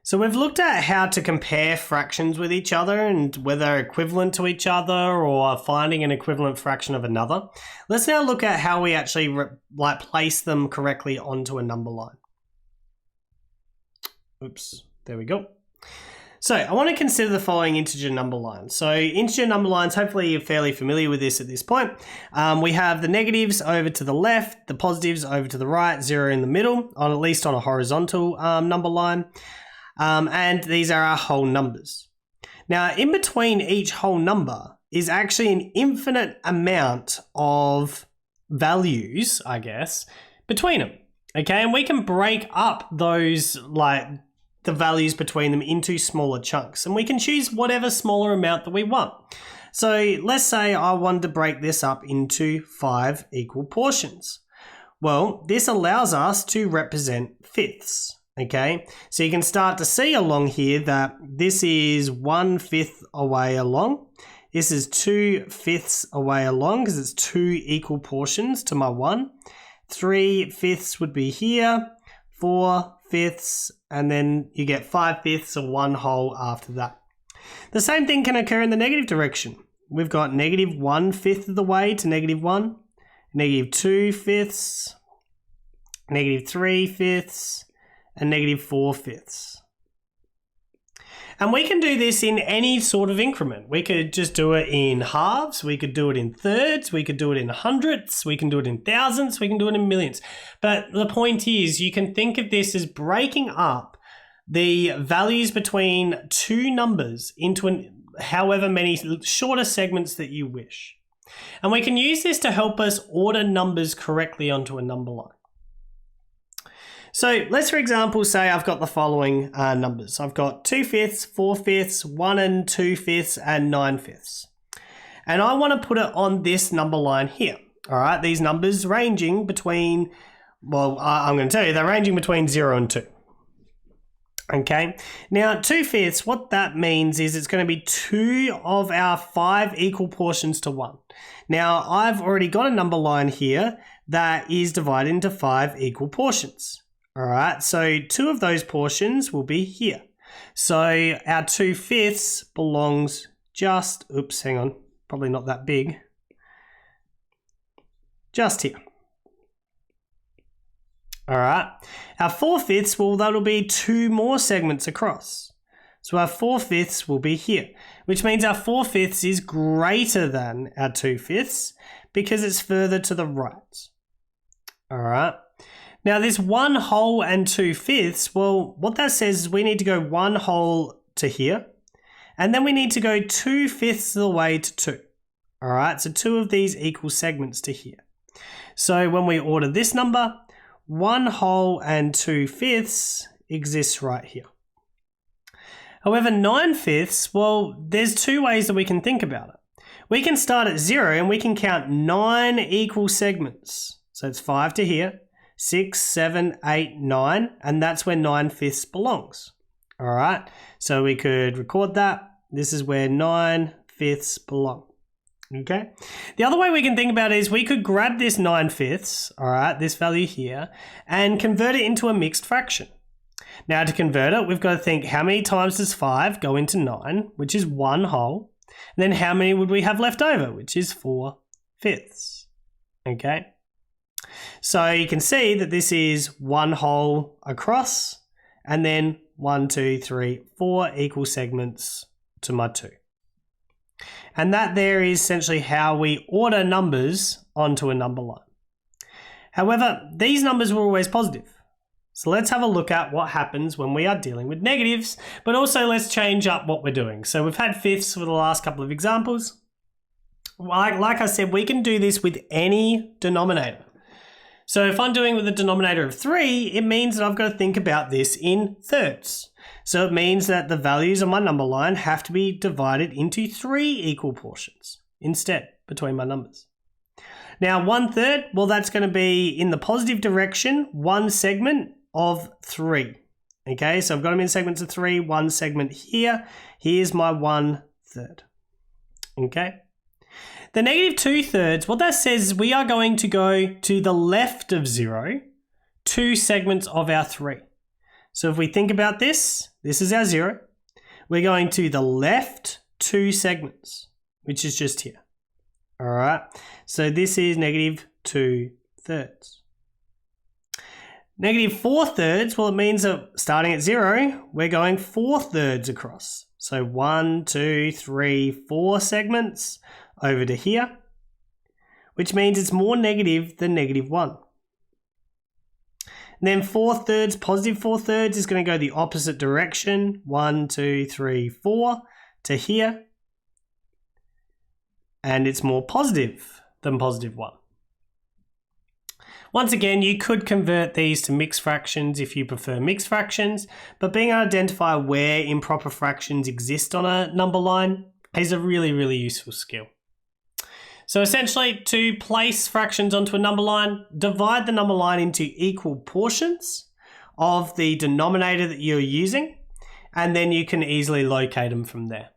So we've looked at how to compare fractions with each other and whether they're equivalent to each other or finding an equivalent fraction of another. Let's now look at how we actually place them correctly onto a number line. Oops, there we go. So I want to consider the following integer number lines. So integer number lines, hopefully you're fairly familiar with this at this point. We have the negatives over to the left, the positives over to the right, 0 in the middle, at least on a horizontal number line. And these are our whole numbers. Now, in between each whole number is actually an infinite amount of values, I guess, between them. Okay, and we can break up those, the values between them into smaller chunks, and we can choose whatever smaller amount that we want. So let's say I wanted to break this up into 5 equal portions. Well, this allows us to represent fifths. Okay, so you can start to see along here that this is 1/5 away along. This is 2/5 away along because it's 2 equal portions to my 1. 3/5 would be here, 4/5, and then you get 5/5 or 1 whole after that. The same thing can occur in the negative direction. We've got -1/5 of the way to -1, -2/5, -3/5, and -4/5. And we can do this in any sort of increment. We could just do it in halves, we could do it in thirds, we could do it in hundredths, we can do it in thousandths, we can do it in millions. But the point is, you can think of this as breaking up the values between two numbers into however many shorter segments that you wish. And we can use this to help us order numbers correctly onto a number line. So let's, for example, say I've got the following numbers. I've got 2/5, 4/5, 1 and 2/5, and 9/5. And I want to put it on this number line here. All right, these numbers ranging between, well, I'm going to tell you, they're ranging between 0 and 2. Okay, now 2/5, what that means is it's going to be 2 of our 5 equal portions to 1. Now, I've already got a number line here that is divided into 5 equal portions. All right, so 2 of those portions will be here. So our 2/5 belongs just, oops, hang on, probably not that big, just here. All right, our 4/5, well, that'll be 2 more segments across. So our 4/5 will be here, which means our 4/5 is greater than our 2/5 because it's further to the right. All right. Now this 1 whole and 2/5, well, what that says is we need to go 1 whole to here, and then we need to go 2/5 of the way to 2. All right, so 2 of these equal segments to here. So when we order this number, 1 whole and 2/5 exists right here. However, 9/5, well, there's 2 ways that we can think about it. We can start at 0 and we can count 9 equal segments. So it's 5 to here, 6, 7, 8, 9, and that's where 9/5 belongs. All right, so we could record that. This is where 9/5 belong. Okay, the other way we can think about it is we could grab this 9/5, all right, this value here, and convert it into a mixed fraction. Now to convert it, we've got to think how many times does 5 go into 9, which is 1 whole, and then how many would we have left over, which is 4/5. Okay. So you can see that this is 1 whole across, and then 1, 2, 3, 4 equal segments to my 2. And that there is essentially how we order numbers onto a number line. However, these numbers were always positive. So let's have a look at what happens when we are dealing with negatives, but also let's change up what we're doing. So we've had fifths for the last couple of examples. Like I said, we can do this with any denominator. So if I'm doing with a denominator of 3, it means that I've got to think about this in thirds. So it means that the values on my number line have to be divided into 3 equal portions instead between my numbers. Now 1/3, well, that's going to be in the positive direction, 1 segment of 3. Okay, so I've got them in segments of 3, 1 segment here. Here's my 1/3. Okay. The negative 2/3, what that says is we are going to go to the left of 0, 2 segments of our 3. So if we think about this is our 0. We're going to the left 2 segments, which is just here. All right, so this is negative 2/3. Negative 4/3, well, it means that starting at 0, we're going 4/3 across. So 1, 2, 3, 4 segments over to here, which means it's more negative than negative 1. And then 4/3, positive 4/3 is going to go the opposite direction. 1, 2, 3, 4 to here. And it's more positive than positive 1. Once again, you could convert these to mixed fractions if you prefer mixed fractions, but being able to identify where improper fractions exist on a number line is a really, really useful skill. So essentially, to place fractions onto a number line, divide the number line into equal portions of the denominator that you're using, and then you can easily locate them from there.